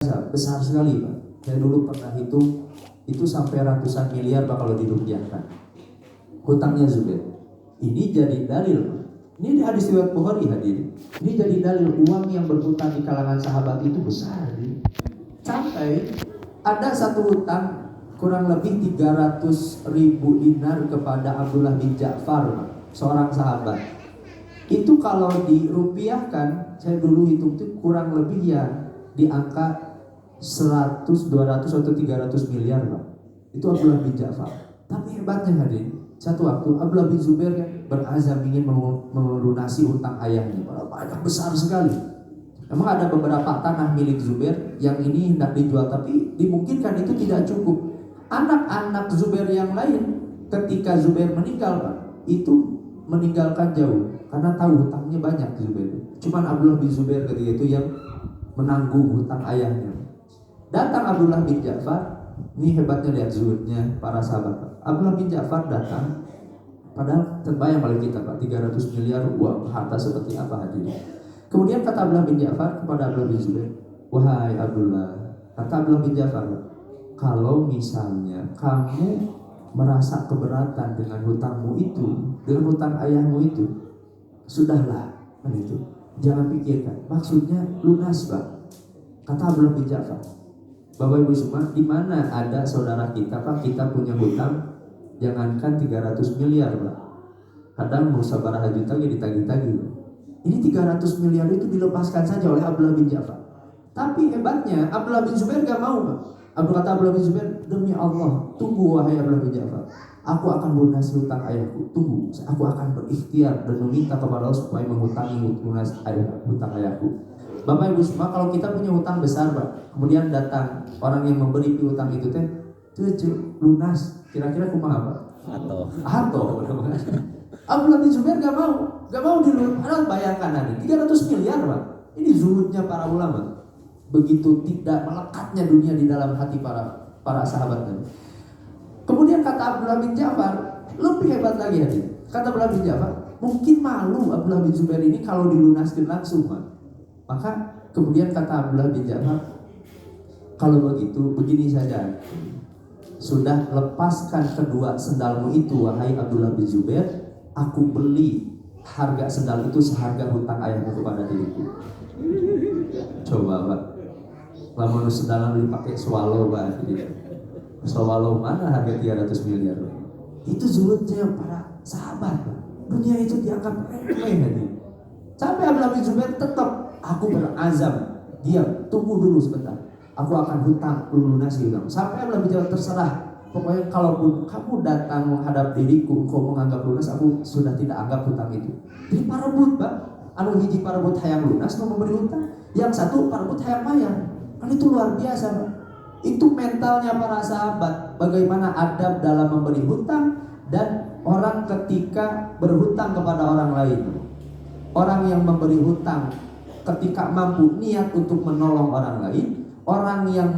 biasa, besar sekali Pak. Saya dulu pernah hitung, itu sampai ratusan miliar Pak kalau dirupiahkan. Hutangnya Zubair. Ini jadi dalil Pak. Ini di hadis riwayat Bukhari hadir. Ini jadi dalil uang yang berhutang di kalangan sahabat itu besar. Sampai ada satu hutang kurang lebih 300.000 dinar kepada Abdullah bin Ja'far, seorang sahabat. Itu kalau dirupiahkan, saya dulu hitung itu kurang lebih ya di angka 100, 200 atau 300 miliar Pak. Itu Abdullah bin Ja'far. Tapi hebatnya hadirin, satu waktu Abdullah bin Zubair kan berazam ingin melunasi hutang ayahnya. Banyak besar sekali. Memang ada beberapa tanah milik Zubair yang ini hendak dijual, tapi dimungkinkan itu tidak cukup. Anak-anak Zubair yang lain ketika Zubair meninggal Pak, itu meninggalkan jauh karena tahu hutangnya banyak Zubair. Cuman Abdullah bin Zubair ketika itu yang menanggung hutang ayahnya. Datang Abdullah bin Ja'far, ini hebatnya lihat zuhudnya para sahabat Pak. Abdullah bin Ja'far datang, padahal terbayang oleh kita Pak, 300 miliar uang harta seperti apa hadirin. Kemudian kata Abdullah bin Ja'far kepada Abdullah bin Zubair, wahai Abdullah, kata Abdullah bin Ja'far, kalau misalnya kamu merasa keberatan dengan hutangmu itu, dengan hutang ayahmu itu, sudahlah, kan itu, jangan pikirkan. Maksudnya lunas Pak. Kata Abdullah bin Ja'far, Bapak Ibu semua, di mana ada saudara kita Pak, kita punya hutang, jangankan 300 miliar Pak, kadang musabarah juta ditagih-tagih. Ini 300 miliar itu dilepaskan saja oleh Abdullah bin Ja'far. Tapi hebatnya Abdullah bin Zubair gak mau Pak. Abdullah bin Zubair, demi Allah, tunggu wahai Abdullah bin Ja'far, aku akan melunasi hutang ayahku. Tunggu, aku akan berikhtiar dan meminta kepada Allah supaya mengutangi hutang ayahku. Bapak Ibu semua, kalau kita punya hutang besar Pak, kemudian datang orang yang memberi piutang itu teh, lunas, kira-kira kumaha Pak? Atau Abdullah bin Zubair gak mau dilunasi. Bayangkan nanti 300 miliar Pak. Ini zuhudnya para ulama. Begitu tidak melekatnya dunia di dalam hati para sahabat Nabi. Kemudian kata Abdullah bin Ja'far, lebih hebat lagi hadir. Kata Abdullah bin Ja'far, mungkin malu Abdullah bin Zubair ini kalau dilunaskan langsung Pak. Maka kemudian kata Abdullah bin Ja'far, kalau begitu begini saja, sudah lepaskan kedua sendalmu itu wahai Abdullah bin Zubair, aku beli harga sendal itu seharga hutang ayahmu kepada diriku. Coba Pak, lamun sendal beli pakai swallow Pak, swallow mana harga 300 miliar Pak. Itu zuhudnya para sahabat Pak. Dunia itu dianggap remeh. Sampai Abdullah bin Zubair tetap, aku berazam, diam, tunggu dulu sebentar, aku akan hutang, lunasi hutang. Sampai Abdullah bin Zubair terserah, pokoknya kalaupun kamu datang menghadap diriku, kau menganggap lunas, aku sudah tidak anggap hutang itu. Jadi parebut Pak, anu hiji parebut hayang lunas, mau memberi hutang, yang satu parebut hayang bayar. Kan itu luar biasa Pak. Itu mentalnya para sahabat, bagaimana adab dalam memberi hutang dan orang ketika berhutang kepada orang lain. Orang yang memberi hutang ketika mampu niat untuk menolong orang lain, orang yang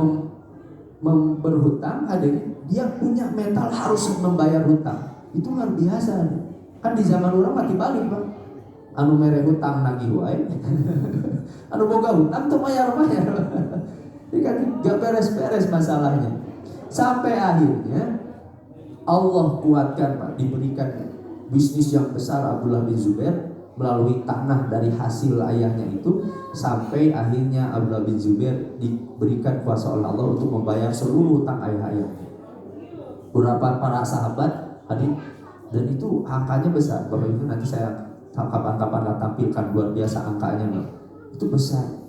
berhutang dia punya mental harus membayar hutang. Itu luar biasa. Kan di zaman orang mati balik Pak. Anu mere hutang nagih wae. Anu boga hutang tuh bayar. Ini kan gak beres-beres masalahnya. Sampai akhirnya Allah kuatkan Pak, diberikan bisnis yang besar Abdullah bin Zubair melalui tanah dari hasil ayahnya itu, sampai akhirnya Abdullah bin Zubair diberikan kuasa oleh Allah untuk membayar seluruh hutang ayah-ayahnya. Beberapa para sahabat hadir, dan itu angkanya besar. Bapak Ibu nanti saya kapan-kapan tampilkan luar biasa angkanya Pak. Itu besar.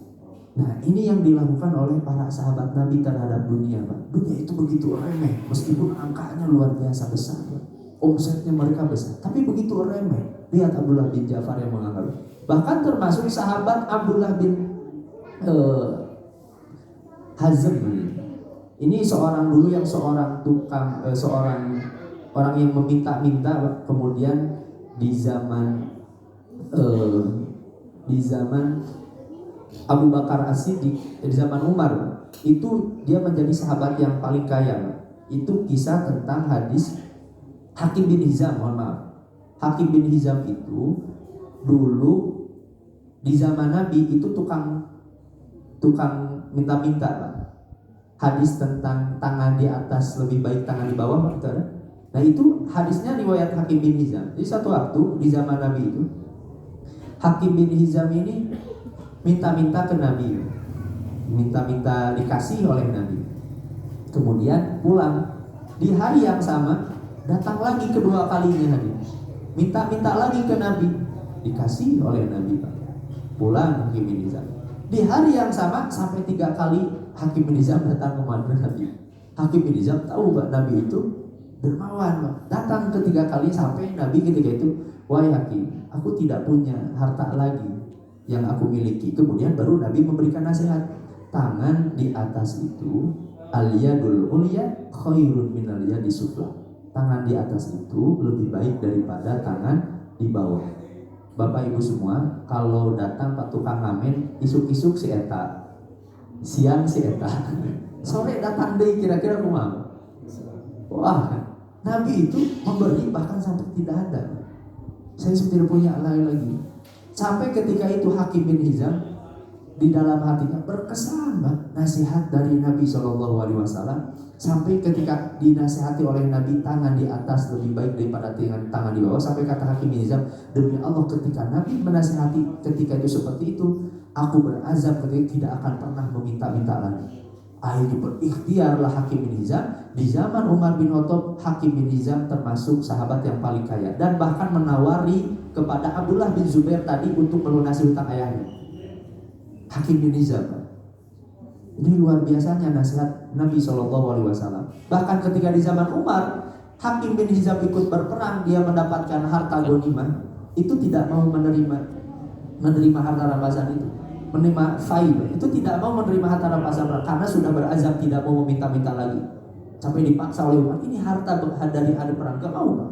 Nah ini yang dilakukan oleh para sahabat Nabi terhadap dunia Pak. Dunia itu begitu remeh, meskipun angkanya luar biasa besar Pak. Omsetnya mereka besar, tapi begitu remeh. Lihat Abdullah bin Ja'far yang menganggap. Bahkan termasuk sahabat Abdullah bin Hazm. Ini seorang dulu yang seorang tukang, seorang orang yang meminta-minta. Kemudian di zaman Abu Bakar As-Siddiq, di zaman Umar, itu dia menjadi sahabat yang paling kaya. Itu kisah tentang hadis Hakim bin Hizam, mohon maaf. Hakim bin Hizam itu dulu di zaman Nabi itu tukang minta-minta Pak. Hadis tentang tangan di atas lebih baik tangan di bawah Pak, itu ada. Nah itu hadisnya riwayat Hakim bin Hizam. Jadi satu waktu di zaman Nabi itu, Hakim bin Hizam ini minta-minta ke Nabi, minta-minta dikasih oleh Nabi. Kemudian pulang di hari yang sama, datang lagi kedua kalinya hadis, minta-minta lagi ke Nabi, dikasih oleh Nabi Pak. Pulang Hakim bin Hizam. Di hari yang sama sampai 3 kali Hakim bin Hizam datang kepada Nabi. Hakim bin Hizam tahu Pak, Nabi itu dermawan Pak. Datang ketiga kali sampai Nabi ketika itu, wahai Hakim, aku tidak punya harta lagi yang aku miliki. Kemudian baru Nabi memberikan nasihat, tangan di atas itu al-yadul ulya khairun minal yadi sufla. Tangan di atas itu lebih baik daripada tangan di bawah. Bapak Ibu semua, kalau datang Pak tukang ngamen, isuk-isuk si eta, siang si eta, sore datang deh, kira-kira kumaha. Wah, Nabi itu memberi bahkan sampai tidak ada. Saya tidak punya lagi. Sampai ketika itu Hakim bin Hizam di dalam hatinya berkesan nasihat dari Nabi SAW. Sampai ketika dinasihati oleh Nabi, tangan di atas lebih baik daripada tangan di bawah. Sampai kata Hakim bin Hizam, demi Allah ketika Nabi menasihati ketika itu seperti itu, aku berazam ketika tidak akan pernah meminta-minta lagi. Akhirnya berikhtiarlah Hakim bin Hizam. Di zaman Umar bin Khattab, Hakim bin Hizam termasuk sahabat yang paling kaya, dan bahkan menawari kepada Abdullah bin Zubair tadi untuk melunasi hutang ayahnya. Hakim bin Hizam. Ini luar biasanya nasihat Nabi SAW. Bahkan ketika di zaman Umar, Hakim bin Hizam ikut berperang, dia mendapatkan harta ghanimah, itu tidak mau menerima harta rampasan itu, menerima faid, itu tidak mau menerima harta rampasan karena sudah berazam tidak mau meminta-minta lagi. Sampai dipaksa oleh Umar, ini harta dari hari perang, gak mau Pak.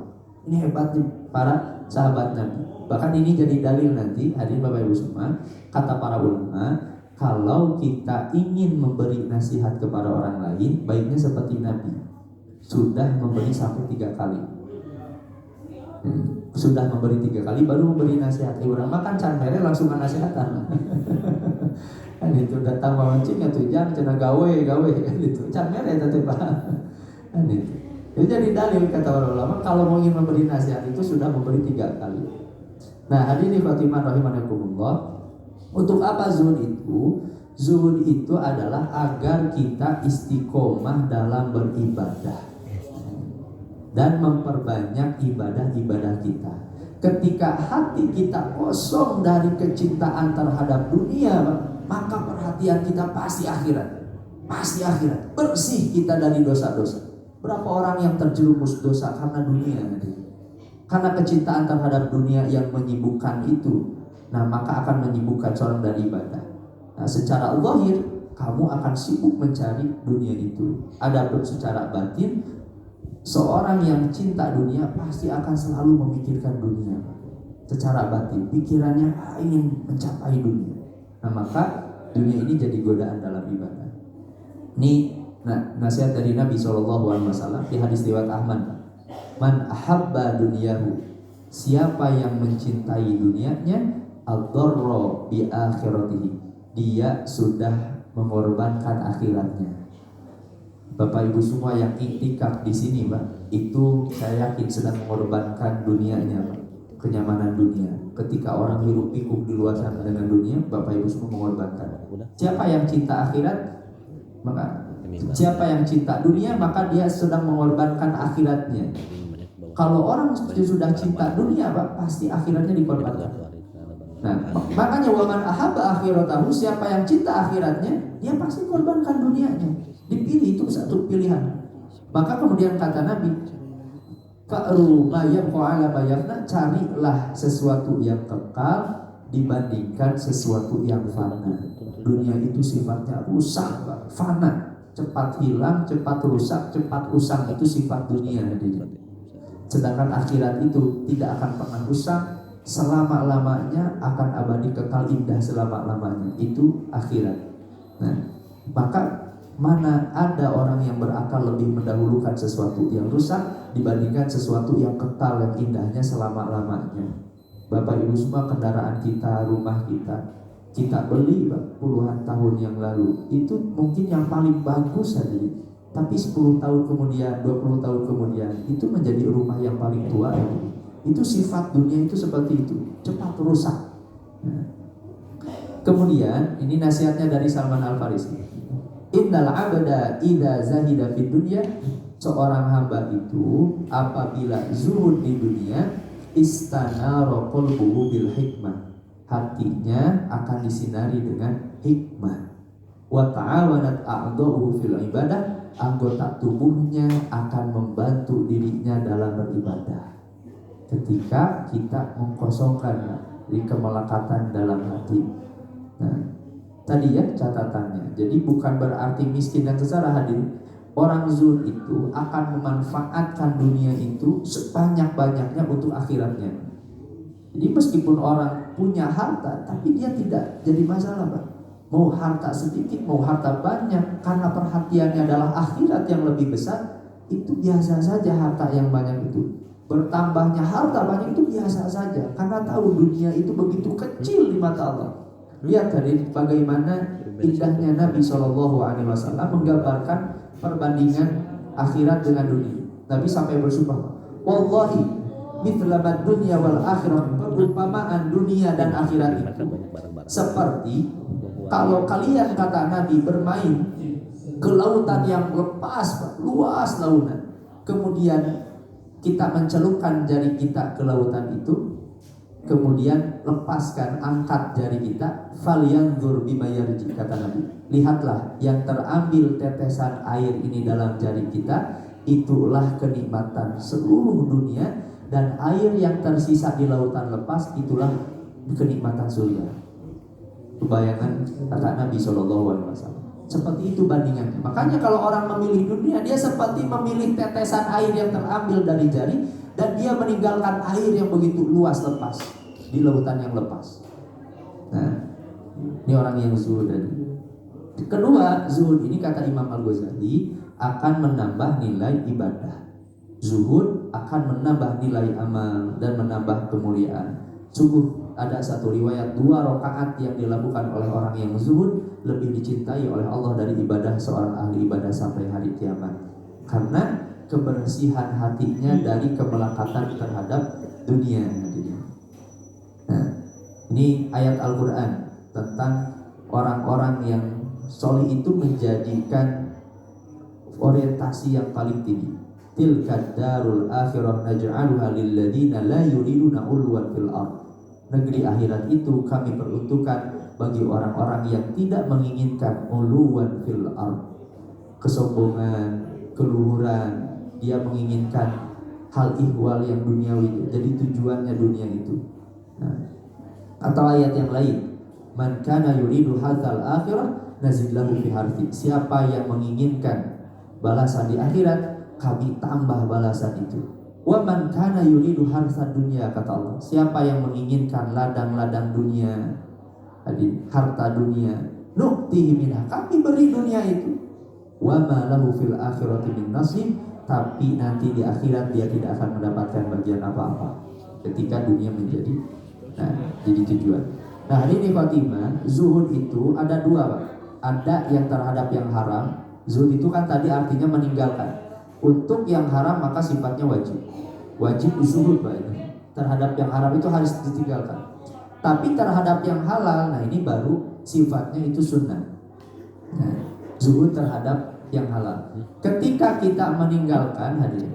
Ini hebatnya para sahabat Nabi. Bahkan ini jadi dalil nanti, hadirin Bapak Ibu semua, kata para ulama, kalau kita ingin memberi nasihat kepada orang lain, baiknya seperti Nabi, sudah memberi sampai 3 kali. Sudah memberi 3 kali baru memberi nasihat. Orang makan can mere langsung nasihatan. Kan itu datang mawancing atau jangan cina gawe kan itu can mere tadi Pak. Kan itu. Itu jadi dalil kata para ulama, kalau mau ingin memberi nasihat itu sudah memberi 3 kali. Nah, hadirin Fatimah rahimakumullah, untuk apa zuhud itu? Zuhud itu adalah agar kita istiqomah dalam beribadah dan memperbanyak ibadah-ibadah kita. Ketika hati kita kosong dari kecintaan terhadap dunia, maka perhatian kita pasti akhirat. Pasti akhirat. Bersih kita dari dosa-dosa. Berapa orang yang terjerumus dosa karena dunia? Karena kecintaan terhadap dunia yang menyibukkan itu. Nah, maka akan menyibukkan seorang dari ibadah. Nah, secara zahir kamu akan sibuk mencari dunia itu. Adapun secara batin, seorang yang cinta dunia pasti akan selalu memikirkan dunia. Secara batin, pikirannya ingin mencapai dunia. Nah, maka dunia ini jadi godaan dalam ibadah. Ini nasihat dari Nabi SAW di hadis riwayat Ahmad. Man ahabba dunyahu, siapa yang mencintai dunianya, ad-dharra bi akhiratihi, dia sudah mengorbankan akhiratnya. Bapak Ibu semua yang iktikaf di sini, Pak, itu saya yakin sedang mengorbankan dunianya, Pak. Kenyamanan dunia. Ketika orang hiruk pikuk di luar sana dengan dunia, Bapak Ibu semua mengorbankan. Siapa yang cinta akhirat, maka siapa yang cinta dunia, maka dia sedang mengorbankan akhiratnya. Kalau orang sudah cinta dunia, Pak, pasti akhiratnya dikorbankan. Nah, makanya waman ahabba akhiratahu, siapa yang cinta akhiratnya, dia pasti korbankan dunianya. Dipilih, itu satu pilihan. Maka kemudian kata Nabi, fa'ru ma yabqa ala ma yafna, carilah sesuatu yang kekal dibandingkan sesuatu yang fana. Dunia itu sifatnya rusak, fana, cepat hilang, cepat rusak, cepat usang, itu sifat dunia. Sedangkan akhirat itu tidak akan pernah rusak, selama-lamanya, akan abadi, kekal, indah selama-lamanya. Itu akhirat. Nah, maka mana ada orang yang berakal lebih mendahulukan sesuatu yang rusak dibandingkan sesuatu yang kekal, yang indahnya selama-lamanya. Bapak Ibu semua, kendaraan kita, rumah kita, kita beli puluhan tahun yang lalu, itu mungkin yang paling bagus saja. Tapi 10 tahun kemudian, 20 tahun kemudian, itu menjadi rumah yang paling tua. Itu sifat dunia itu seperti itu, cepat rusak. Nah, kemudian ini nasihatnya dari Salman Al-Farisi. Innal abda idza zahida fid dunya, seorang hamba itu apabila zuhud di dunia, istanara qalbuhu bil hikmah, hatinya akan disinari dengan hikmah. Wa ta'awanat a'dha'uhu fil ibadah, anggota tubuhnya akan membantu dirinya dalam beribadah. Ketika kita mengkosongkan dari kemelekatan dalam hati. Nah, tadi ya catatannya. Jadi bukan berarti miskin dan sengsara, hadirin. Orang zuhud itu akan memanfaatkan dunia itu sebanyak-banyaknya untuk akhiratnya. Jadi meskipun orang punya harta, tapi dia tidak jadi masalah, Pak. Mau harta sedikit, mau harta banyak, karena perhatiannya adalah akhirat yang lebih besar, itu biasa saja harta yang banyak itu. Bertambahnya harta banyak itu biasa saja, karena tahu dunia itu begitu kecil di mata Allah. Lihat tadi bagaimana indahnya Nabi SAW menggambarkan perbandingan akhirat dengan dunia. Nabi sampai bersumpah, wallahi mithlabad dunya wal akhirah, perumpamaan dunia dan akhirat itu seperti kalau kalian, kata Nabi, bermain ke lautan yang lepas, luas lautan, kemudian kita mencelupkan jari kita ke lautan itu, kemudian lepaskan, angkat jari kita, falyanzur bima yarji, kata Nabi, lihatlah yang terambil tetesan air ini dalam jari kita, itulah kenikmatan seluruh dunia, dan air yang tersisa di lautan lepas itulah kenikmatan surga. Kebayangan kata Nabi SAW. Seperti itu bandingannya. Makanya kalau orang memilih dunia, dia seperti memilih tetesan air yang terambil dari jari, dan dia meninggalkan air yang begitu luas lepas di lautan yang lepas. Nah, ini orang yang zuhud tadi. Kedua, zuhud ini kata Imam Al-Ghazali akan menambah nilai ibadah. Zuhud akan menambah nilai amal dan menambah kemuliaan. Sungguh ada satu riwayat 2 rakaat yang dilakukan oleh orang yang zuhud lebih dicintai oleh Allah dari ibadah seorang ahli ibadah sampai hari kiamat, karena kebersihan hatinya dari kemelekatan terhadap dunia. Nah, ini ayat Al-Quran tentang orang-orang yang solih itu menjadikan orientasi yang paling tinggi. Tilkad darul akhirah naj'aluha lil ladzina la yuriduna 'uluwan fil ardh. Negeri akhirat itu kami peruntukkan bagi orang-orang yang tidak menginginkan 'uluwan fil ardh, kesombongan, keluhuran. Dia menginginkan hal ihwal yang duniawi, jadi tujuannya dunia itu. Nah, atau ayat yang lain, man kana yuridu hadzal akhirah nazid lahu fi harfi. Siapa yang menginginkan balasan di akhirat, kami tambah balasan itu. Wa man kana yuridu harsad dunya, kata Allah, siapa yang menginginkan ladang-ladang dunia, harta dunia, nuktihi minha, kami beri dunia itu. Wa ma lahu fil akhirati min nasib, tapi nanti di akhirat dia tidak akan mendapatkan bagian apa-apa ketika dunia menjadi jadi tujuan. Nah, ini Fatimah, zuhud itu ada 2, Pak. Ada yang terhadap yang haram. Zuhud itu kan tadi artinya meninggalkan. Untuk yang haram maka sifatnya wajib. Wajib zuhud, Pak. Terhadap yang haram itu harus ditinggalkan. Tapi terhadap yang halal, nah ini baru sifatnya itu sunnah. Nah, zuhud terhadap yang halal. Ketika kita meninggalkan, hadirin,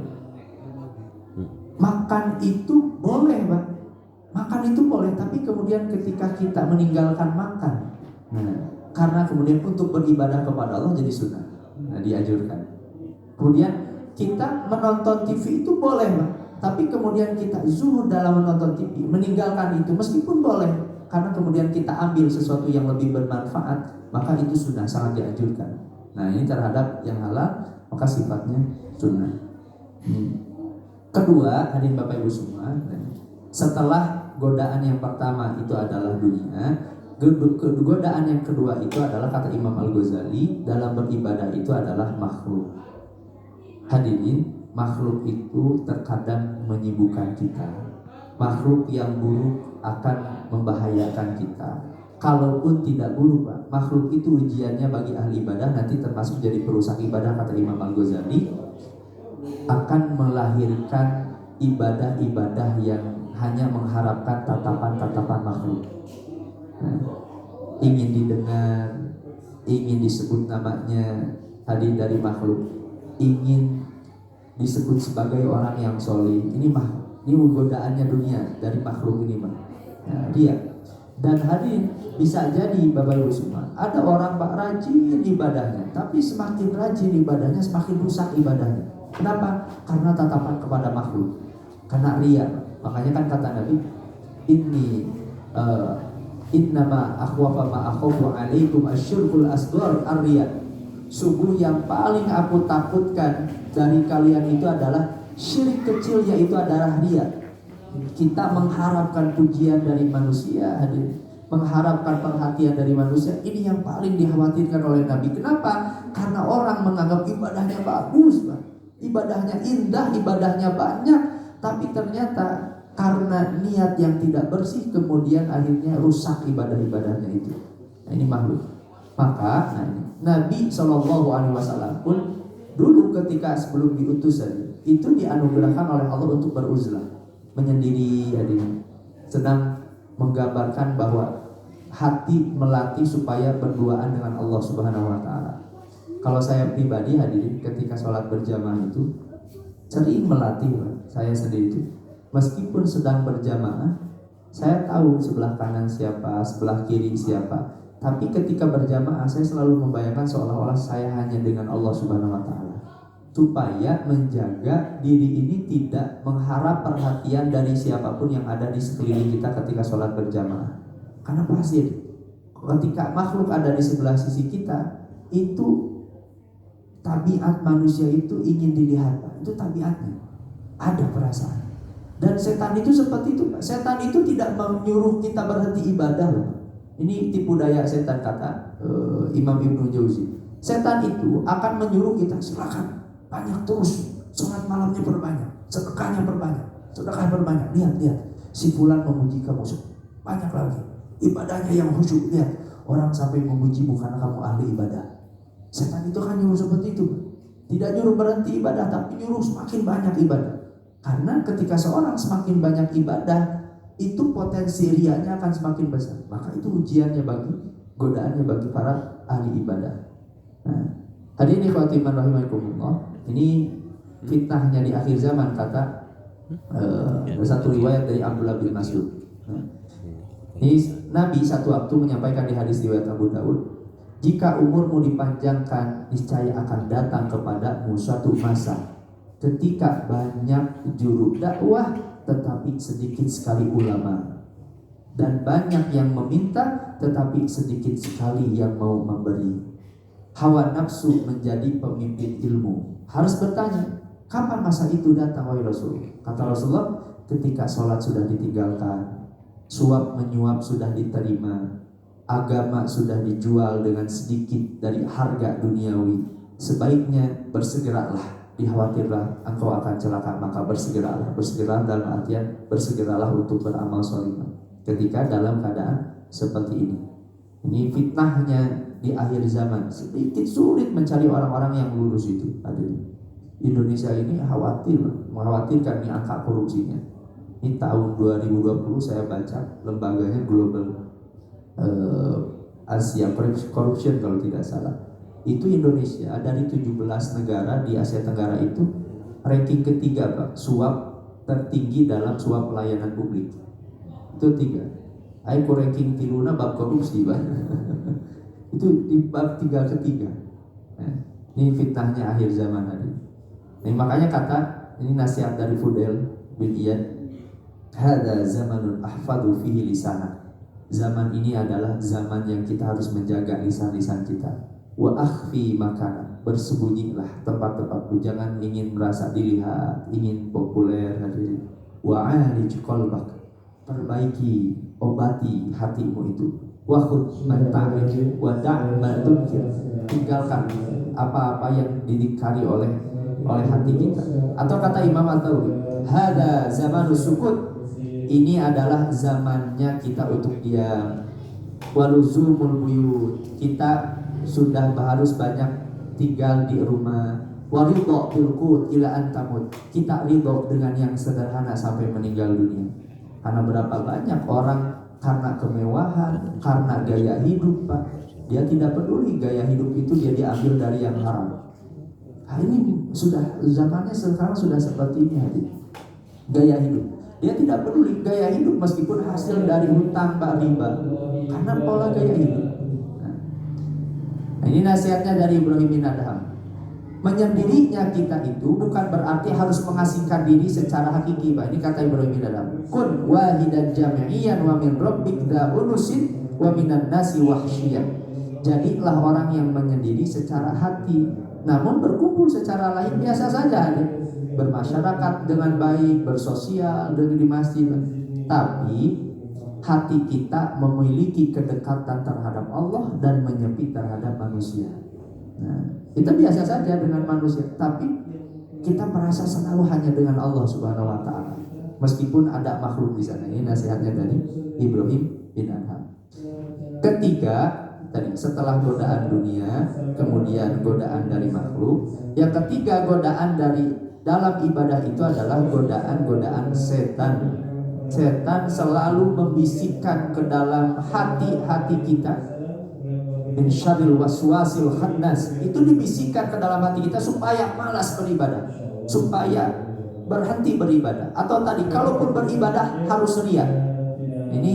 makan itu boleh, Pak. Makan itu boleh, tapi kemudian ketika kita meninggalkan makan, karena kemudian untuk beribadah kepada Allah jadi sunnah, dianjurkan. Kemudian kita menonton TV itu boleh, Pak. Tapi kemudian kita zuhud dalam menonton TV, meninggalkan itu meskipun boleh, karena kemudian kita ambil sesuatu yang lebih bermanfaat, maka itu sunnah, sangat dianjurkan. Nah, ini terhadap yang halal maka sifatnya sunnah. Kedua, hadirin Bapak Ibu semua, setelah godaan yang pertama itu adalah dunia, godaan yang kedua itu adalah, kata Imam Al-Ghazali, dalam beribadah itu adalah makhluk. Hadirin, makhluk itu terkadang menyibukkan kita. Makhluk yang buruk akan membahayakan kita. Kalaupun tidak buruk Pak, makhluk itu ujiannya bagi ahli ibadah nanti termasuk jadi perusak ibadah, kata Imam Al-Ghazali, akan melahirkan ibadah-ibadah yang hanya mengharapkan tatapan-tatapan makhluk. Nah, ingin didengar, ingin disebut namanya hadir dari makhluk, ingin disebut sebagai orang yang soleh. Ini godaannya dunia dari makhluk ini mah. Nah, dia dan hadir bisa jadi Bapak Ibu semua, ada orang Pak rajin ibadahnya, tapi semakin rajin ibadahnya semakin rusak ibadahnya. Kenapa? Karena tatapan kepada makhluk, karena ria. Makanya kan kata Nabi, innama akhwafa ma akhafu alaikum asyirkul asghar ar-riya. Sungguh yang paling aku takutkan dari kalian itu adalah syirik kecil, yaitu adalah ria. Kita mengharapkan pujian dari manusia, mengharapkan perhatian dari manusia. Ini yang paling dikhawatirkan oleh Nabi. Kenapa? Karena orang menganggap ibadahnya bagus, ibadahnya indah, ibadahnya banyak, tapi ternyata karena niat yang tidak bersih, kemudian akhirnya rusak ibadah-ibadahnya itu. Nah, ini makhluk. Maka Nabi SAW pun dulu ketika sebelum diutus itu dianugerahkan oleh Allah untuk beruzlah, menyendiri, sedang menggambarkan bahwa hati melatih supaya berduaan dengan Allah Subhanahu wa taala. Kalau saya pribadi hadirin ketika sholat berjamaah itu sering melatih saya sendiri itu. Meskipun sedang berjamaah, saya tahu sebelah kanan siapa, sebelah kiri siapa. Tapi ketika berjamaah saya selalu membayangkan seolah-olah saya hanya dengan Allah Subhanahu wa taala. Supaya menjaga diri ini tidak mengharap perhatian dari siapapun yang ada di sekeliling kita ketika sholat berjamaah. Karena pasti ketika makhluk ada di sebelah sisi kita, itu tabiat manusia itu ingin dilihat, itu tabiatnya. Ada perasaan. Dan setan itu seperti itu, Pak. Setan itu tidak menyuruh kita berhenti ibadah, Pak. Ini tipu daya setan, kata Imam Ibnu Jauzi. Setan itu akan menyuruh kita, silakan banyak terus, sholat malamnya perbanyak, sedekahnya perbanyak. Lihat, si fulan memuji kamu banyak lagi, ibadahnya yang khusyuk. Lihat, orang sampai memuji bukan kamu ahli ibadah. Setan itu kan nyuruh seperti itu, tidak nyuruh berhenti ibadah, tapi nyuruh semakin banyak ibadah. Karena ketika seorang semakin banyak ibadah, itu potensi riaknya akan semakin besar. Maka itu ujiannya godaannya bagi para ahli ibadah. Nah, hadirin ikhwatiman rahimakumullah. Ini fitnahnya di akhir zaman, kata satu riwayat dari Abdullah bin Mas'ud. Ini Nabi satu waktu menyampaikan di hadis riwayat Abu Daud, jika umurmu dipanjangkan, niscaya akan datang kepadamu suatu masa ketika banyak juru dakwah tetapi sedikit sekali ulama, dan banyak yang meminta tetapi sedikit sekali yang mau memberi. Hawa nafsu menjadi pemimpin ilmu. Harus bertanya, kapan masa itu datang wahai Rasul? Kata Rasulullah, ketika sholat sudah ditinggalkan, suap menyuap sudah diterima, agama sudah dijual dengan sedikit dari harga duniawi. Sebaiknya bersegeralah, dikhawatirlah engkau akan celaka, maka bersegeralah. Bersegeralah dalam artian bersegeralah untuk beramal sholih ketika dalam keadaan seperti ini. Ini fitnahnya di akhir zaman. Sedikit sulit mencari orang-orang yang lurus itu. Indonesia ini mengkhawatirkan nih angka korupsinya. Ini tahun 2020 saya baca lembaganya Global Asia Corruption kalau tidak salah. Itu Indonesia dari 17 negara di Asia Tenggara itu ranking ketiga, Pak. Suap tertinggi dalam suap pelayanan publik. Itu 3. Aku ranking tiluna bab korupsi, Pak. Itu di bab ketiga. Nah, ini fitnahnya akhir zaman tadi. Nah, makanya kata ini nasihat dari Fudel bin Iyad, hada zamanun ahfadu fihi lisana. Zaman ini adalah zaman yang kita harus menjaga lisan-lisan kita. Wa akhfi makana, bersembunyilah tempat-tempatmu, jangan ingin merasa dilihat, ingin populer. Wa alij qalbak, perbaiki, obati hatimu itu. Wa khudh man ta'rif wa da' man tunkir, tinggalkan apa-apa yang didikari oleh hati kita. Atau kata Imam At-Tauri, hada zamanus sukut, ini adalah zamannya kita untuk diam. waluzumul buyut, kita sudah harus banyak tinggal di rumah. Waridho bilqut ila antamut, kita ridho dengan yang sederhana sampai meninggal dunia. Karena berapa banyak orang karena kemewahan, karena gaya hidup, Pak, dia tidak peduli gaya hidup itu dia diambil dari yang haram. Nah, ini sudah zamannya sekarang sudah seperti ini, hati. Gaya hidup, dia tidak peduli gaya hidup meskipun hasil dari hutang riba, karena pola gaya hidup. Nah, ini nasihatnya dari Ibrahim bin Adham. Menyendirinya kita itu bukan berarti harus mengasingkan diri secara hakiki, Pak. Ini kata Ibrahim bin Adham. Kun wahidan jami'iyan wa min rabbik da unusin wa minan nasi wahsyiyah. Jadilah orang yang menyendiri secara hati, namun berkumpul secara lain biasa saja, bermasyarakat dengan baik, bersosial dengan di masjid. Tapi hati kita memiliki kedekatan terhadap Allah dan menyepi terhadap manusia. Nah, kita biasa saja dengan manusia, tapi kita merasa selalu hanya dengan Allah Subhanahu wa taala. Meskipun ada makhluk di sana. Ini nasihatnya dari Ibrahim bin Adham. Ketiga, tadi setelah godaan dunia, kemudian godaan dari makhluk. Yang ketiga, godaan dari dalam ibadah itu adalah godaan setan. Setan selalu membisikkan ke dalam hati-hati kita. Min syarril waswasil khannas, itu dibisikkan ke dalam hati kita supaya malas beribadah, supaya berhenti beribadah, atau tadi kalaupun beribadah harus riya. Ini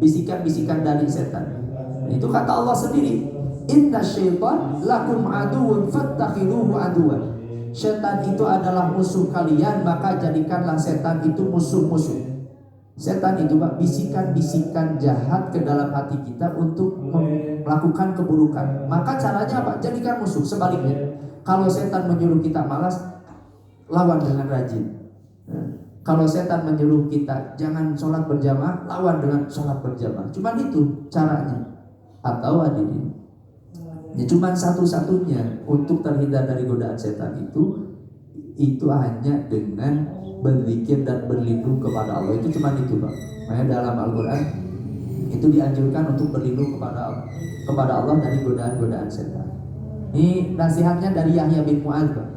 bisikan-bisikan dari setan. Itu kata Allah sendiri, inna syaitan lakum aduun fattakhiluhu aduan. Setan itu adalah musuh kalian, maka jadikanlah setan itu musuh-musuh. Setan itu, Pak, bisikan-bisikan jahat ke dalam hati kita untuk melakukan keburukan. Maka caranya apa? Jadikan musuh. Sebaliknya, kalau setan menyuruh kita malas, lawan dengan rajin. Kalau setan menyuruh kita jangan sholat berjamaah, lawan dengan sholat berjamaah. Cuman itu caranya. Atau hadirin, ya cuman satu-satunya untuk terhindar dari godaan setan itu hanya dengan berzikir dan berlindung kepada Allah. Itu cuma itu, Pak. Makanya dalam Al-Quran itu dianjurkan untuk berlindung kepada Allah dari godaan-godaan setan. Ini nasihatnya dari Yahya bin Mu'adz, Pak.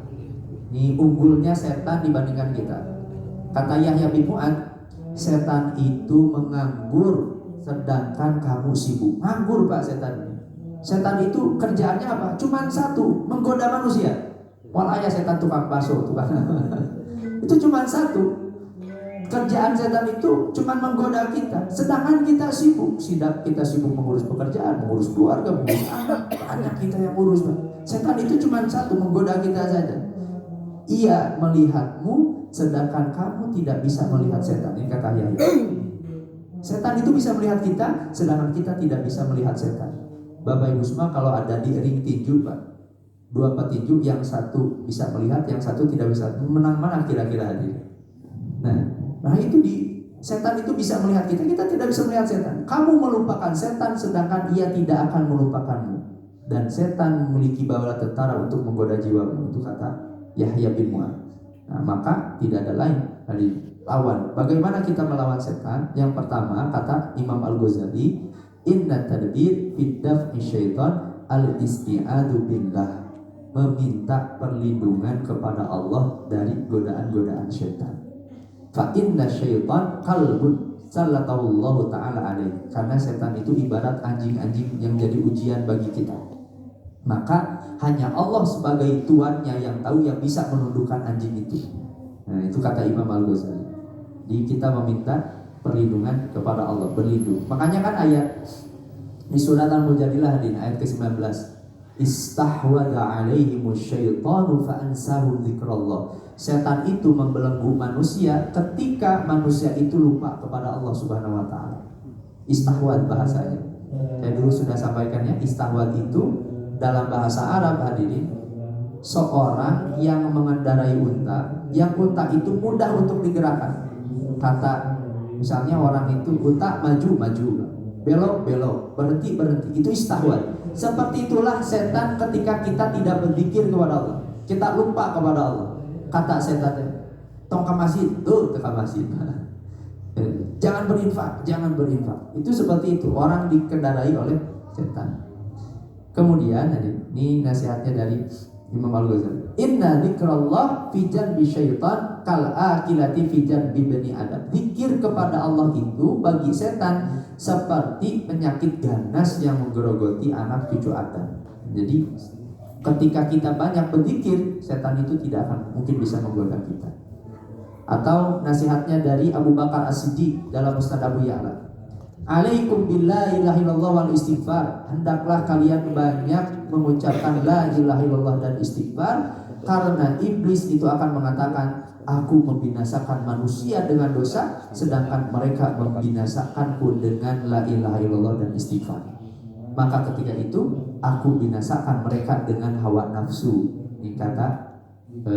Ini unggulnya setan dibandingkan kita. Kata Yahya bin Mu'adz, setan itu menganggur sedangkan kamu sibuk. Nganggur, Pak, setan. Setan itu kerjaannya apa? Cuman satu, menggoda manusia. Walaya setan tukang bakso, tukang itu cuma satu. Kerjaan setan itu cuma menggoda kita. Sedangkan kita sibuk. Kita sibuk mengurus pekerjaan, mengurus keluarga, mengurus anak. Banyak kita yang urus, Pak. Setan itu cuma satu, menggoda kita saja. Ia melihatmu, sedangkan kamu tidak bisa melihat setan. Ini kata Yahya. Setan itu bisa melihat kita, sedangkan kita tidak bisa melihat setan. Bapak Ibu semua, kalau ada di ring tinju, Pak, 2 petinju, yang satu bisa melihat, yang satu tidak bisa, menang mana kira-kira hadir? Nah itu setan itu bisa melihat kita tidak bisa melihat setan. Kamu melupakan setan, sedangkan ia tidak akan melupakanmu. Dan setan memiliki bala tentara untuk menggoda jiwamu. Itu kata Yahya bin Mu'adz. Nah, maka tidak ada lain dari lawan. Bagaimana kita melawan setan? Yang pertama, kata Imam Al-Ghazali, inna tadbir fid daf'i syaitan al-isti'adu billah, meminta perlindungan kepada Allah dari godaan-godaan syaitan. Fa inna syaitan qalbun sallallahu ta'ala alaih, karena setan itu ibarat anjing-anjing yang jadi ujian bagi kita. Maka hanya Allah sebagai tuannya yang tahu, yang bisa menundukkan anjing itu. Nah, itu kata Imam Al-Ghazali. Jadi kita meminta perlindungan kepada Allah, berlindung. Makanya kan ayat di surat Al-Mujadilah di ayat ke-19, istahwada alaihimus syaitanu fa'ansahum dzikrallah. Setan itu membelenggu manusia ketika manusia itu lupa kepada Allah Subhanahu wa taala. Istahwad bahasanya. Saya dulu sudah sampaikan ya, istahwad itu dalam bahasa Arab, hadirin, seorang yang mengendarai unta, yang unta itu mudah untuk digerakkan. Kata misalnya orang itu, unta maju, belok, berhenti. Itu istahwad. Seperti itulah setan ketika kita tidak berzikir kepada Allah, kita lupa kepada Allah. Kata setan, tong ke masjid, tuh ke masjid. Jangan berinfak, jangan berinfak. Itu seperti itu, orang dikendarai oleh setan. Kemudian ini nasihatnya dari Imam Al-Ghazali. Inna dzikrallah fi janbi syaitan kal akilati fi janbi bani Adam. Zikir kepada Allah itu bagi setan seperti penyakit ganas yang menggerogoti anak cucu Adam. Jadi ketika kita banyak berzikir, setan itu tidak akan mungkin bisa menggoda kita. Atau nasihatnya dari Abu Bakar As-Siddiq dalam Musnad Abu Ya'la. Alaikum billahi la ilaha illallah wal istighfar. Hendaklah kalian banyak mengucapkan la ilaha illallah dan istighfar, karena iblis itu akan mengatakan, aku membinasakan manusia dengan dosa, sedangkan mereka membinasakanku dengan la ilaha illallah dan istighfar. Maka ketika itu aku binasakan mereka dengan hawa nafsu. Ini kata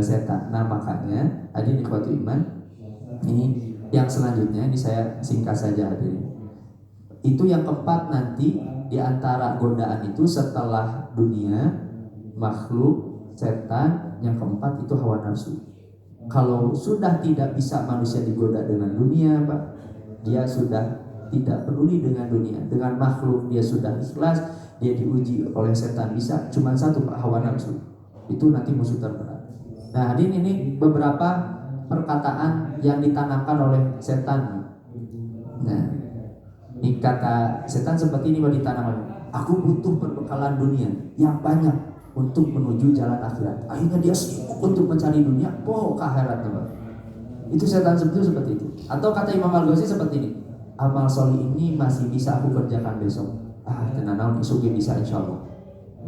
setan. Nah makanya hadirin ikhwatul iman, ini yang selanjutnya ini saya singkat saja hadirin. Itu yang keempat nanti di antara godaan itu setelah dunia, makhluk, setan, yang keempat itu hawa nafsu. Kalau sudah tidak bisa manusia digoda dengan dunia, Pak, dia sudah tidak peduli dengan dunia, dengan makhluk dia sudah ikhlas, dia diuji oleh setan bisa, cuma satu, Pak, hawa nafsu. Itu nanti musuh terberat. Nah, hadirin ini beberapa perkataan yang ditanamkan oleh setan. Nah, ini kata setan seperti ini ditanamkan. Aku butuh perbekalan dunia yang banyak untuk menuju jalan akhirat. Akhirnya dia sibuk untuk mencari dunia, ke akhirat, teman. Itu setan seperti itu. Atau kata Imam Al-Ghazali seperti ini. Amal solih ini masih bisa aku kerjakan besok. Tenang, isuki bisa insya Allah.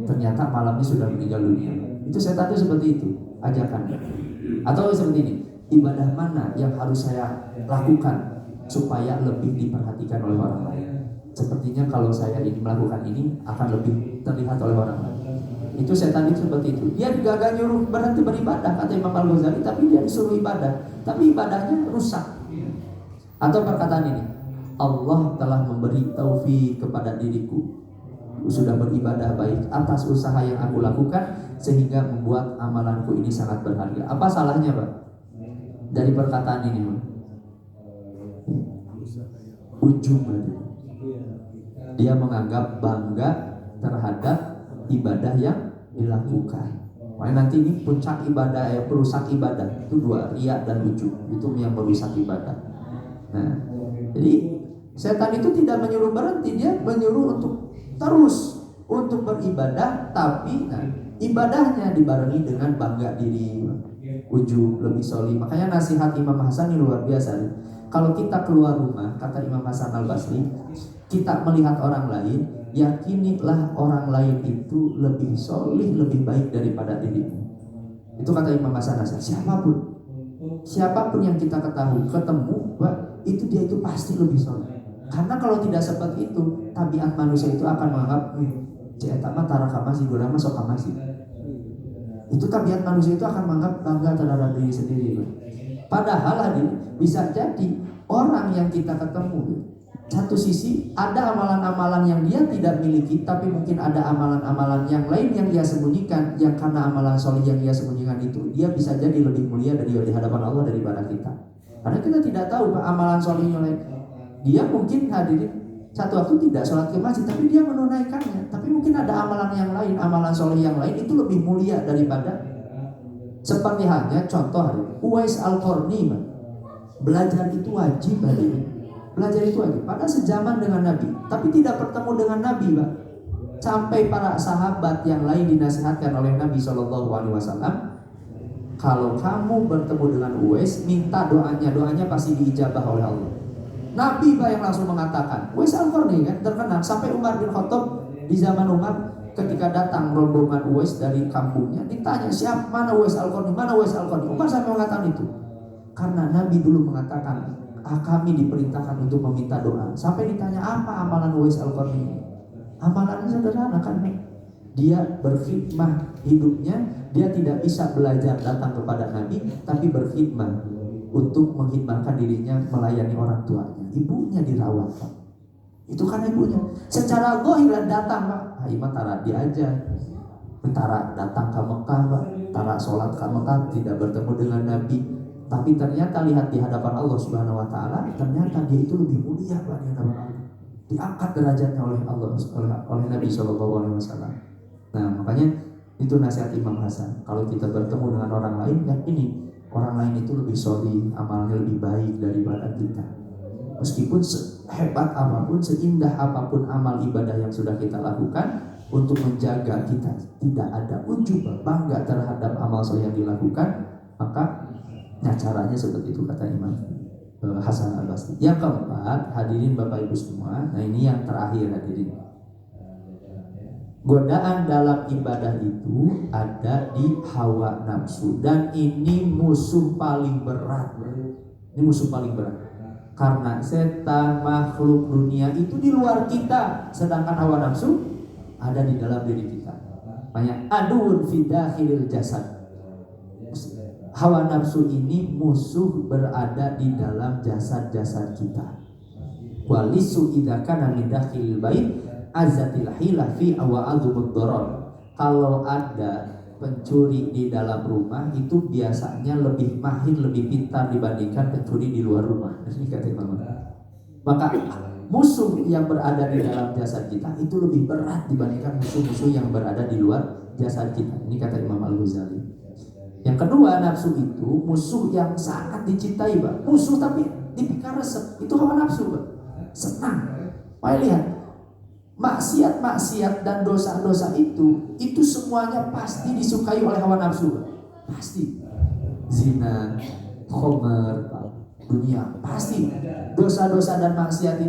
Ternyata malamnya sudah meninggal dunia. Itu setan itu seperti itu ajakannya. Atau seperti ini. Ibadah mana yang harus saya lakukan supaya lebih diperhatikan oleh orang lain? Sepertinya kalau saya ini melakukan ini akan lebih terlihat oleh orang lain. Itu setan itu seperti itu. Dia gak nyuruh berhenti beribadah, kata Imam Al-Ghazali, tapi dia disuruh ibadah, tapi ibadahnya rusak. Atau perkataan ini, Allah telah memberi taufik kepada diriku, sudah beribadah baik atas usaha yang aku lakukan sehingga membuat amalanku ini sangat berharga. Apa salahnya, Pak, dari perkataan ini, Pak? Ujung berarti. Dia menganggap bangga terhadap ibadah yang dilakukan. Makanya nanti ini puncak ibadah, perusak ibadah itu dua, riya dan ujub. Itu yang merusak ibadah. Nah, jadi setan itu tidak menyuruh berhenti, dia menyuruh untuk terus untuk beribadah, tapi ibadahnya dibarengi dengan bangga diri, ujub, lebih sholih. Makanya nasihat Imam Hasan ini luar biasa. Kalau kita keluar rumah, kata Imam Hasan Al-Basri, kita melihat orang lain, yakinilah orang lain itu lebih sholih, lebih baik daripada dirimu. Itu kata Imam Hasan Al-Basri. Siapapun yang kita ketemu, Pak, itu dia itu pasti lebih sholih. Karena kalau tidak seperti itu, tabiat manusia itu akan menganggap itu tabiat manusia itu akan menganggap bangga terhadap diri sendiri. Padahal bisa jadi orang yang kita ketemu, satu sisi ada amalan-amalan yang dia tidak miliki, tapi mungkin ada amalan-amalan yang lain yang dia sembunyikan, yang karena amalan soleh yang dia sembunyikan itu, dia bisa jadi lebih mulia di hadapan Allah daripada kita. Karena kita tidak tahu Pak, amalan solehnya lain. Dia mungkin hadirin satu waktu tidak sholat ke masjid, tapi dia menunaikannya. Tapi mungkin ada amalan yang lain, amalan soleh yang lain itu lebih mulia daripada. Seperti halnya contoh Uwais Al-Qarni, belajar itu wajib hadirin. Belajar itu wajib. Pada sejaman dengan Nabi, tapi tidak bertemu dengan Nabi, Pak. Sampai para sahabat yang lain dinasihatkan oleh Nabi SAW, kalau kamu bertemu dengan Uwais, minta doanya pasti diijabah oleh Allah. Nabi yang langsung mengatakan, Uwais Al-Qarni kan terkenal, sampai Umar bin Khattab di zaman Umar ketika datang rombongan Uwais dari kampungnya, ditanya siapa, mana Uwais Al-Qarni, mana Uwais Al-Qarni. Umar sampai mengatakan itu karena Nabi dulu mengatakan, kami diperintahkan untuk meminta doa. Sampai ditanya apa amalan Uwais Al-Qarni. Amalannya sederhana kan, dia berkhidmah hidupnya, dia tidak bisa belajar datang kepada Nabi, tapi berkhidmah untuk mengkhidmahkan dirinya, melayani orang tuanya. Ibunya dirawat, Pak. Itu kan ibunya. Secara zahir datang, Pak. Imam tara diajar. Tara datang ke Mekah, Pak. Tara sholat ke Mekah, tidak bertemu dengan Nabi. Tapi ternyata lihat di hadapan Allah Subhanahu wa taala, ternyata dia itu lebih mulia Pak, di hadapan Allah. Diangkat derajatnya oleh Allah, oleh Nabi Shallallahu alaihi wasallam. Nah, makanya itu nasihat Imam Hasan. Kalau kita bertemu dengan orang lain, yakini orang lain itu lebih sholih, amalnya lebih baik daripada kita. Meskipun sehebat apapun, seindah apapun amal ibadah yang sudah kita lakukan, untuk menjaga kita tidak ada ujub bangga terhadap amal soleh yang dilakukan, maka caranya seperti itu kata Imam Hasan Al-Basri. Yang keempat, hadirin Bapak Ibu semua, nah ini yang terakhir hadirin. Godaan dalam ibadah itu ada di hawa nafsu, dan ini musuh paling berat. Ini musuh paling berat. Karena setan, makhluk dunia itu di luar kita, sedangkan hawa nafsu ada di dalam diri kita. Banyak aduun fi dakhilil jasad. Hawa nafsu ini musuh berada di dalam jasad-jasad kita. Walisu idza kana min dakhilil bait azatil hilah fi awa'adhumud darar. Kalau ada pencuri di dalam rumah itu biasanya lebih mahir, lebih pintar dibandingkan pencuri di luar rumah. Ini kata Imam. Maka musuh yang berada di dalam jasad kita itu lebih berat dibandingkan musuh-musuh yang berada di luar jasad kita. Ini kata Imam Al-Ghazali. Yang kedua, nafsu itu musuh yang sangat dicintai, Pak. Musuh tapi dipikar resep. Itu hawa nafsu, Pak. Senang. Mari lihat. Maksiat-maksiat dan dosa-dosa itu semuanya pasti disukai oleh hawa nafsu, Pak. Pasti. Zina, khamr, dunia, pasti. Dosa-dosa dan maksiat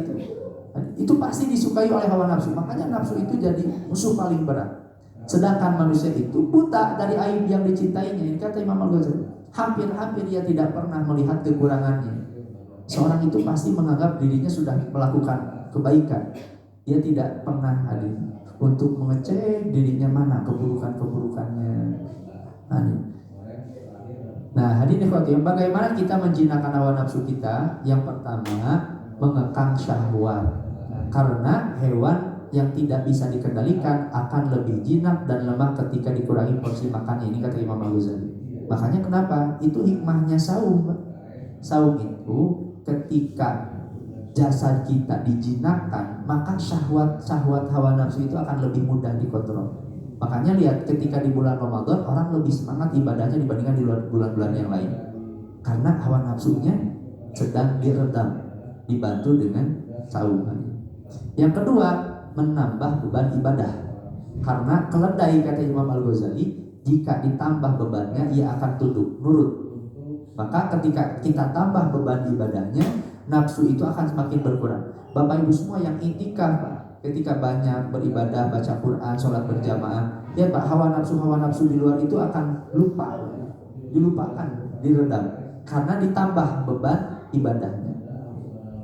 itu pasti disukai oleh hawa nafsu. Makanya nafsu itu jadi musuh paling berat. Sedangkan manusia itu buta dari aib yang dicintainya. Ini kata Imam Al-Ghazali. Hampir-hampir dia tidak pernah melihat kekurangannya. Seorang itu pasti menganggap dirinya sudah melakukan kebaikan. Dia tidak pernah hadir untuk mengecek dirinya mana keburukan-keburukannya. Nah, hadirin ikhwati, bagaimana kita menjinakkan hawa nafsu kita? Yang pertama, mengekang syahwat. Karena hewan yang tidak bisa dikendalikan akan lebih jinak dan lemah ketika dikurangi porsi makannya. Ini kata Imam Al-Ghazali. Makanya kenapa? Itu hikmahnya saum. Saum itu ketika jasad kita dijinakkan, maka syahwat hawa nafsu itu akan lebih mudah dikontrol. Makanya lihat ketika di bulan Ramadan orang lebih semangat ibadahnya dibandingkan di bulan-bulan yang lain. Karena hawa nafsunya sedang diredam, dibantu dengan saum. Yang kedua, menambah beban ibadah. Karena keledai kata Imam Al-Ghazali, jika ditambah bebannya ia akan tunduk, nurut. Maka ketika kita tambah beban ibadahnya, nafsu itu akan semakin berkurang. Bapak Ibu semua yang iktikaf, ketika banyak beribadah, baca Quran, sholat berjamaah, ya Pak, hawa nafsu di luar itu akan dilupakan, diredam, karena ditambah beban ibadahnya.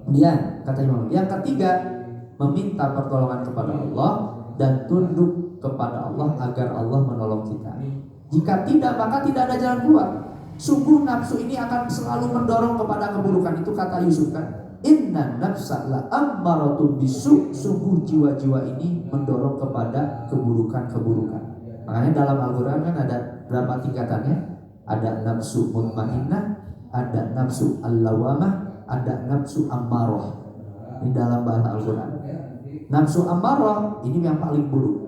Kemudian kata Imam, yang ketiga, meminta pertolongan kepada Allah dan tunduk kepada Allah agar Allah menolong kita. Jika tidak, maka tidak ada jalan keluar. Sungguh nafsu ini akan selalu mendorong kepada keburukan. Itu kata Yusuf kan, inna nafsa la ammaratun bisu. Sungguh jiwa-jiwa ini mendorong kepada keburukan-keburukan. Makanya dalam Al-Quran kan ada berapa tingkatannya? Ada nafsu mutmainnah, ada nafsu al-lawamah, ada nafsu ammarah. Ini dalam bahasa Al-Quran. Nafsu ammarah ini yang paling buruk.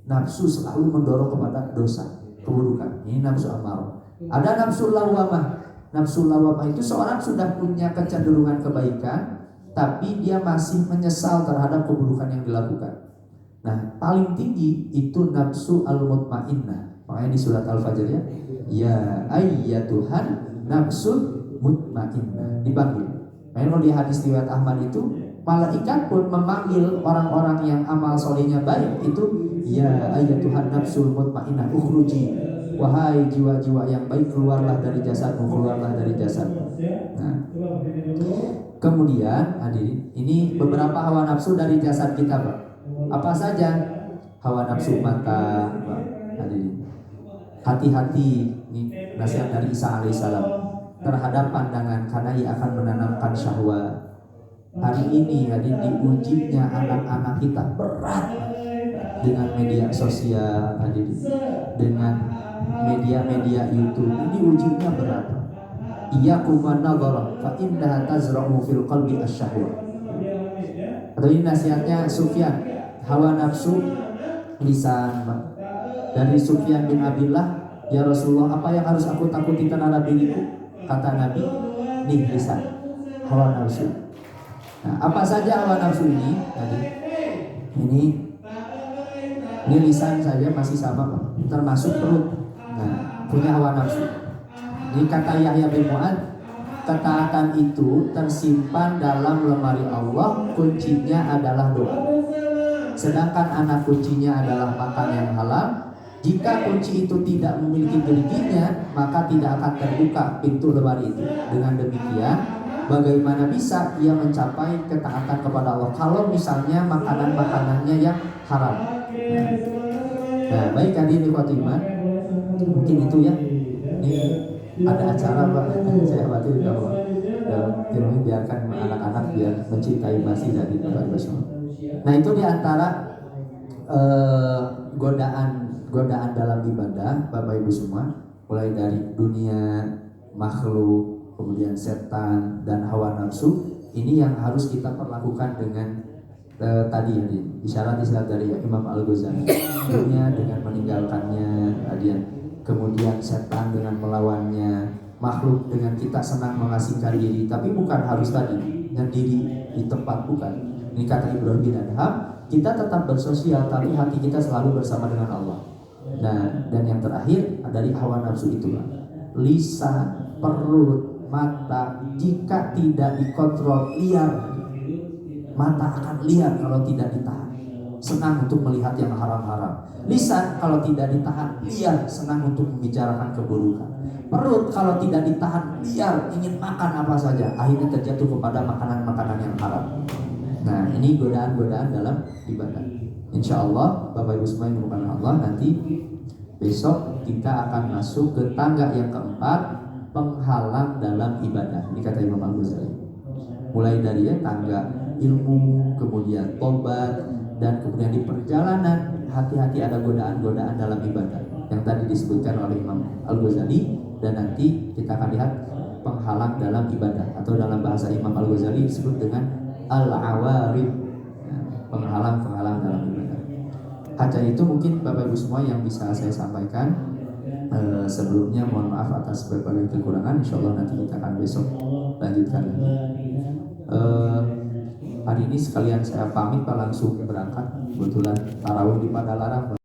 Nafsu selalu mendorong kepada dosa, keburukan. Ini nafsu ammarah. Ada nafsu lawamah. Nafsu lawamah itu seorang sudah punya kecenderungan kebaikan, tapi dia masih menyesal terhadap keburukan yang dilakukan. Nah, paling tinggi itu nafsu al-mutmainnah. Makanya di surat Al-Fajr ya ayyatuhan nafsul mutmainnah, dipanggil. Makanya kalau di hadis riwayat Ahmad itu, malaikat pun memanggil orang-orang yang amal solehnya baik itu, ya ayyatuhan nafsul mutmainnah ukhruji. Wahai jiwa-jiwa yang baik, keluarlah dari jasadmu, keluarlah dari jasadmu. Nah, kemudian hadirin, ini beberapa hawa nafsu dari jasad kita, Pak. Apa saja? Hawa nafsu mata, Pak. Hadirin, hati-hati, ini nasihat dari Isa alaihissalam, terhadap pandangan, karena ia akan menanamkan syahwat. Hari ini hadirin, diujinya anak-anak kita berat dengan media sosial, hadirin, dengan media-media YouTube. Ini ujinya berat. iyyakum wan nadhara fa innaha tazra'u fil qalbi asyahwa. Atau ini nasihatnya Sufyan, hawa nafsu lisan. Dari Sufyan bin Abdullah, ya Rasulullah, apa yang harus aku takuti terhadap diriku? Kata Nabi, nih lisan, hawa nafsu. Nah, apa saja hawa nafsu ini? Tadi ini lisan saja masih sama, termasuk perut. Nah, punya hawa nafsu. Ini kata Yahya bin Mu'adz, ketaatan itu tersimpan dalam lemari Allah, kuncinya adalah doa. Sedangkan anak kuncinya adalah makan yang halal. Jika kunci itu tidak memiliki geriginya, maka tidak akan terbuka pintu lemari itu. Dengan demikian, bagaimana bisa ia mencapai ketaatan kepada Allah kalau misalnya makanan-makanannya yang haram? Nah, baik hadirin iman, mungkin itu ya. Ini ada acara Pak, saya khawatir kalau biarkan anak-anak biar mencintai masih dari Bapak Ibu semua. Nah, itu diantara godaan dalam ibadah Bapak Ibu semua, mulai dari dunia, makhluk, kemudian setan dan hawa nafsu. Ini yang harus kita perlakukan dengan tadi ya, isyarat-isyarat dari Imam Al-Ghazali. Dunia dengan meninggalkannya, kemudian setan dengan melawannya, makhluk dengan kita senang mengasingkan diri, tapi bukan harus tadi yang diri di tempat, bukan. Ini kata Ibrahim bin Adham, kita tetap bersosial tapi hati kita selalu bersama dengan Allah. Nah, dan yang terakhir dari hawa nafsu itulah lisan, perut, mata, jika tidak dikontrol liar. Mata akan liar kalau tidak ditahan, senang untuk melihat yang haram-haram. Lisan kalau tidak ditahan liar, senang untuk membicarakan keburukan. Perut kalau tidak ditahan liar, ingin makan apa saja, akhirnya terjatuh kepada makanan-makanan yang haram. Nah, ini godaan-godaan dalam ibadah. Insya Allah Bapak Ibu semua yang dimulakan Allah, nanti besok kita akan masuk ke tangga yang keempat, penghalang dalam ibadah. Ini kata Imam Al-Ghazali. Mulai dari tangga ilmu, kemudian tobat, dan kemudian di perjalanan hati-hati ada godaan-godaan dalam ibadah yang tadi disebutkan oleh Imam Al-Ghazali. Dan nanti kita akan lihat penghalang dalam ibadah, atau dalam bahasa Imam Al-Ghazali disebut dengan al-awarib, penghalang-penghalang dalam ibadah. Kaca itu mungkin Bapak Ibu semua yang bisa saya sampaikan. Sebelumnya mohon maaf atas berbagai kekurangan. Insya Allah nanti kita akan besok lanjutkan lagi. Hari ini sekalian saya pamit Pak, langsung berangkat. Kebetulan tarawih di Padalarang.